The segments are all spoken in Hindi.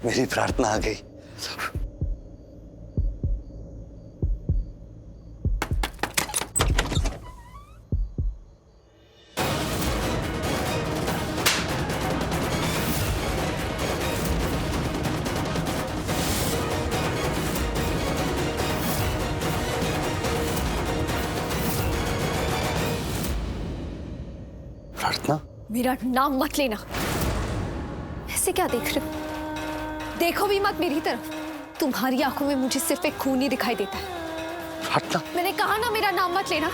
मेरी प्रार्थना आ गई। प्रार्थना, मेरा नाम मत लेना। ऐसे क्या देख रहे हो? देखो भी मत मेरी तरफ। तुम्हारी आंखों में मुझे सिर्फ एक खून ही दिखाई देता है। प्रार्थना, मैंने कहा ना मेरा नाम मत लेना।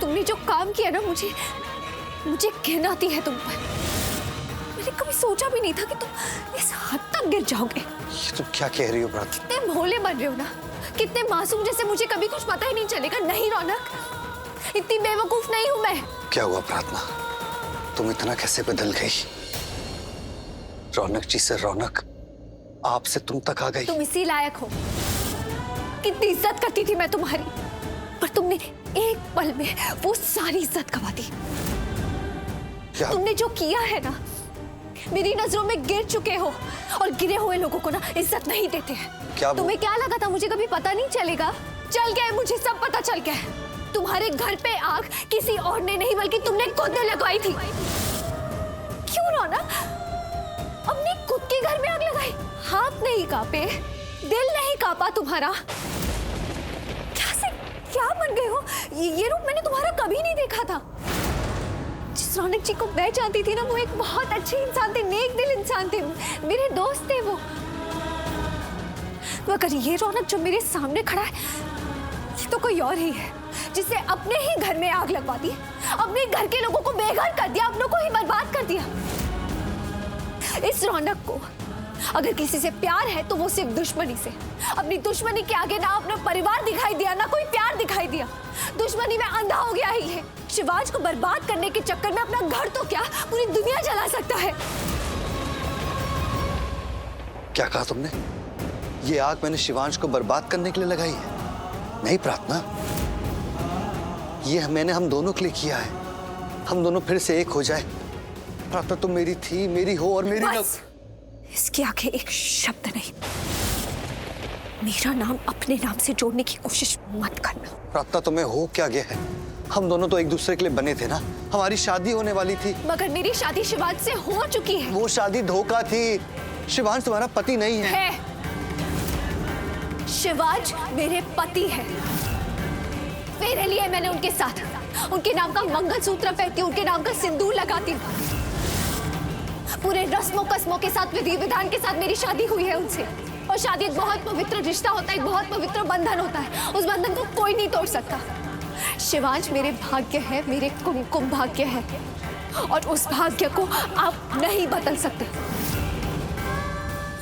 तुमने जो काम किया ना, मुझे घिन आती है तुम पर। मैंने कभी सोचा भी नहीं था कि तुम इस हद तक गिर जाओगे। ये तुम क्या कह रही हो प्रार्थना? कितने भोले बन रहे हो ना, कितने मासूम, जैसे मुझे कभी कुछ पता ही नहीं चलेगा। नहीं रौनक, इतनी बेवकूफ नहीं हूं मैं। क्या हुआ प्रार्थना, तुम इतना कैसे बदल गई? रौनक जी से रौनक, आपसे तुम तक आ गई। तुम इसी लायक हो। कितनी इज्जत करती थी मैं तुम्हारी, पर तुमने एक पल में वो सारी इज्जत गवा दी। क्या? तुमने जो किया है ना, मेरी नजरों में गिर चुके हो, और गिरे हुए लोगों को ना इज्जत नहीं देते हैं। क्या तुम्हें क्या लगा था मुझे कभी पता नहीं चलेगा? चल गया है, मुझे सब पता चल गया है। तुम्हारे घर पे आग किसी और ने नहीं बल्कि तुमने खुद ने लगाई थी। क्यों रौनक, अपने खुद के घर में आग लगाई? हाथ नहीं कांपे, दिल नहीं कांपा तुम्हारा? क्या बन गए हो? ये रूप मैंने तुम्हारा कभी नहीं देखा था। जिस रौनक जी को मैं जानती थी ना, वो एक बहुत अच्छे इंसान थे, नेक दिल इंसान थे, मेरे दोस्त थे वो। मगर ये रौनक जो मेरे सामने खड़ा है, ये तो कोई और ही है, जिसने अपने ही घर में आग लगवा दी, अपने घर के लोगों को बेघर कर दिया, अपनों को ही बर्बाद कर दिया। इस रौनक को अगर किसी से प्यार है तो वो सिर्फ दुश्मनी से। अपनी दुश्मनी के आगे ना अपना परिवार दिखाई दिया, ना कोई प्यार दिखाई दिया। दुश्मनी में अंधा हो गया ही है। शिवाज को बर्बाद करने के चक्कर में अपना घर तो क्या, पूरी दुनिया जला सकता है। क्या कहा तुमने? ये आग मैंने शिवांश को बर्बाद करने के लिए लगाई है? नहीं प्रार्थना, ये मैंने हम दोनों के लिए किया है। हम दोनों फिर से एक हो जाए। प्रार्थना, तुम मेरी थी, मेरी हो और मेरी न... इसके आगे एक शब्द नहीं। मेरा नाम अपने नाम से जोड़ने की कोशिश मत करना। प्रार्थना, तुम्हें हो क्या गया है? हम दोनों तो एक दूसरे के लिए बने थे ना, हमारी शादी होने वाली थी। मगर मेरी शादी शिवाज से हो चुकी है। वो शादी धोखा थी। शिवांश तुम्हारा पति नहीं है। शिवाज मेरे पति है। मेरे लिए मैंने उनके साथ उनके नाम का मंगलसूत्र पहनती, उनके नाम का सिंदूर लगाती हूँ। पूरे रस्मों कस्मों के साथ, विधि विधान के साथ मेरी शादी हुई है उनसे। और शादी एक बहुत पवित्र रिश्ता होता है, एक बहुत पवित्र बंधन होता है। उस बंधन को कोई नहीं तोड़ सकता। शिवांश मेरे भाग्य है, मेरे कुमकुम भाग्य है, और उस भाग्य को आप नहीं बदल सकते।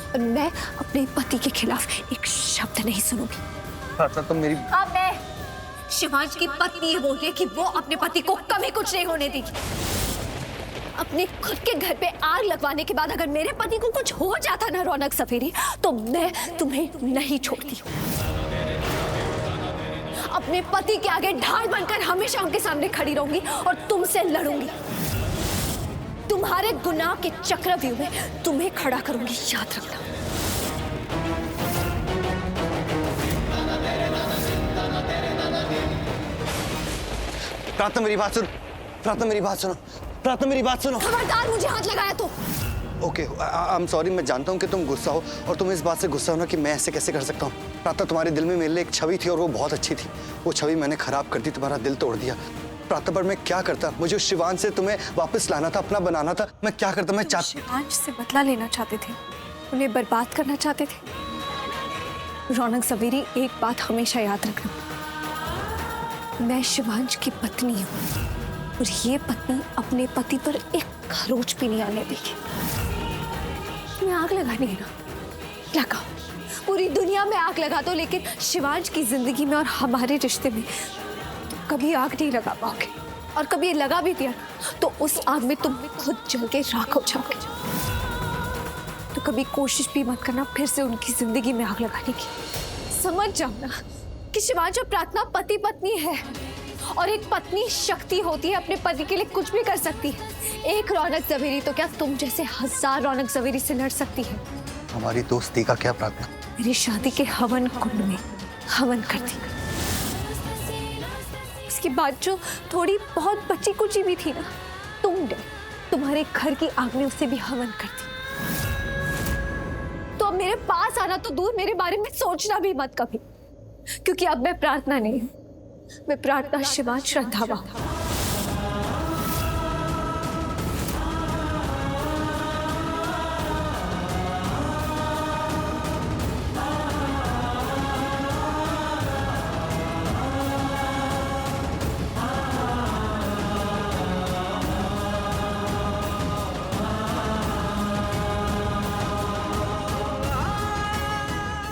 और मैं अपने पति के खिलाफ एक शब्द नहीं सुनूंगी। प्रार्थना, तुम मेरी... अब मैं शिवांश की पत्नी ये बोल रही है कि वो अपने पति को कभी कुछ नहीं होने देगी। अपने खुद के घर पे आग लगवाने के बाद अगर मेरे पति को कुछ हो जाता ना रौनक सफेरी, तो मैं तुम्हें नहीं छोड़ती। अपने पति के आगे ढाल बनकर हमेशा उनके सामने खड़ी रहूंगी और तुमसे लड़ूंगी। तुम्हारे गुनाह के चक्रव्यूह में तुम्हें खड़ा करूंगी, याद रखना। प्रार्थना, मेरी बात सुनो। प्रार्थना, मेरी बात सुनो। प्रार्थना, मेरी बात सुनो। खबरदार मुझे हाथ लगाया तो। Okay, I am sorry. मैं जानता हूँ कि तुम गुस्सा हो, और तुम इस बात से गुस्सा हो ना कि मैं ऐसे कैसे कर सकता हूँ। प्रार्थना, तुम्हारे दिल में मेरे लिए एक छवि थी, और वो बहुत अच्छी थी। वो छवि मैंने खराब कर दी, तुम्हारा दिल तोड़ दिया। प्रार्थना, पर मैं क्या करता? मुझे शिवांश से तुम्हें वापस लाना था, अपना बनाना था। मैं क्या करता? मैं शिवांश से बदला लेना चाहते थे, उन्हें बर्बाद करना चाहते थे। रौनक सवेरी, एक बात हमेशा याद रखना, मैं शिवांश की पत्नी हूँ, और ये पत्नी अपने पति पर एक खरोच भी नहीं आने देगी। मैं आग लगानी है ना, लगाओ। पूरी दुनिया में आग लगा दो, लेकिन शिवांश की जिंदगी में और हमारे रिश्ते में कभी आग नहीं लगा पाओगे। और कभी लगा भी दिया तो उस आग में तुम खुद जल के राख हो जाओगे। तो कभी कोशिश भी मत करना फिर से उनकी जिंदगी में आग लगाने की। समझ जाओ ना कि शिवांश और प्रार्थना पति पत्नी है, और एक पत्नी शक्ति होती है, अपने पति के लिए कुछ भी कर सकती है। एक रौनक ज़वेरी तो क्या तुम जैसे 1000 रौनक ज़वेरी से लड़ सकती है। हमारी दोस्ती का क्या प्रार्थना? मेरी शादी के हवन कुंड में हवन करती। उसके बाद जो थोड़ी बहुत बची कुची भी थी ना, तुम्हारे घर की आग में उससे भी हवन करती। तो अब मेरे पास आना तो दूर, मेरे बारे में सोचना भी मत कभी, क्योंकि अब मैं प्रार्थना नहीं हूं, मैं प्रार्थना शिवांश श्रद्धावा हूं।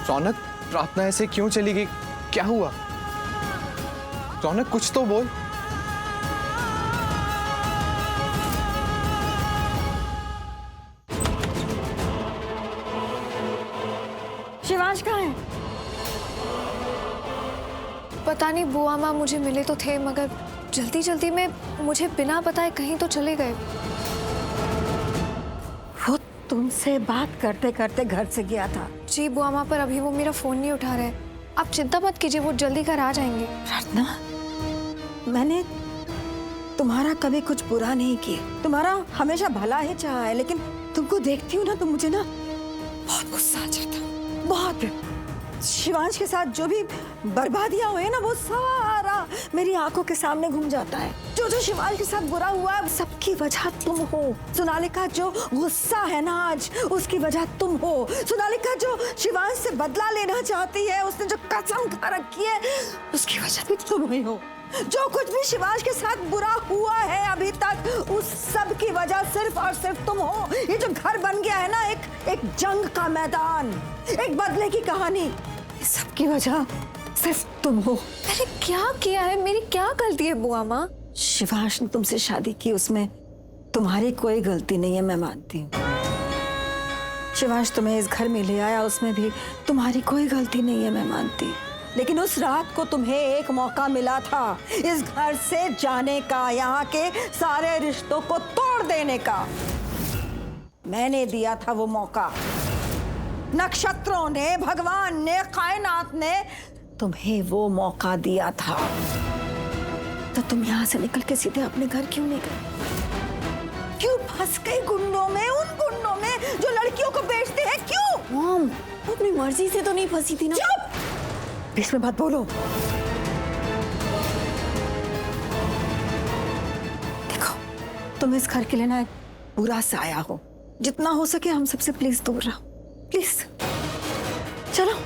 रौनक, प्रार्थना ऐसे क्यों चली गई? क्या हुआ? रौनक, कुछ तो बोल। शिवांश कहाँ है? पता नहीं, बुआ माँ मुझे मिले तो थे, मगर जल्दी जल्दी में मुझे बिना बताए कहीं तो चले गए। वो तुमसे बात करते करते घर से गया था। जी बुआ माँ, पर अभी वो मेरा फोन नहीं उठा रहे। आप चिंता मत कीजिए, वो जल्दी घर आ जाएंगे। प्रार्थना, मैंने तुम्हारा कभी कुछ बुरा नहीं किया, तुम्हारा हमेशा भला ही चाहा है, लेकिन तुमको देखती हूँ ना तो मुझे ना बहुत गुस्सा आ जाता है, बहुत। शिवांश के साथ जो भी बर्बादियां हुई है ना, वो सारा मेरी आंखों के सामने घूम जाता है। जो जो शिवांश के साथ बुरा हुआ है, सबकी वजह तुम हो। सोनालिका जो गुस्सा है ना आज, उसकी वजह तुम हो। सोनालिका जो शिवांश से बदला लेना चाहती है, उसने जो कसम खा रखी है, उसकी वजह भी तुम ही हो। जो कुछ भी शिवांश के साथ बुरा हुआ है अभी तक, उस सब की वजह सिर्फ और सिर्फ तुम हो। ये जो घर बन गया है ना, एक जंग का मैदान, एक बदले की कहानी, इस सब की वजह सिर्फ तुम हो। अरे क्या किया है? मेरी क्या गलती है बुआ माँ? शिवांश ने तुमसे शादी की, उसमें तुम्हारी कोई गलती नहीं है, मैं मानती हूँ। शिवांश तुम्हें इस घर में ले आया, उसमें भी तुम्हारी कोई गलती नहीं है, मैं मानती। लेकिन उस रात को तुम्हें एक मौका मिला था इस घर से जाने का, यहाँ के सारे रिश्तों को तोड़ देने का। मैंने दिया था वो मौका। नक्षत्रों ने, भगवान ने, कायनात ने तुम्हें वो मौका दिया था। तो तुम यहाँ से निकल के सीधे अपने घर क्यों नहीं गए? क्यों फंस गई गुंडों में, उन गुंडों में जो लड़कियों को बेचते हैं? क्यों? मॉम, अपनी मर्जी से तो नहीं फंसी थी ना। चुप! बीच में मत बोलो। देखो, तुम इस घर के लिए ना एक बुरा साया हो। जितना हो सके हम सबसे प्लीज दूर रहो, प्लीज। चलो।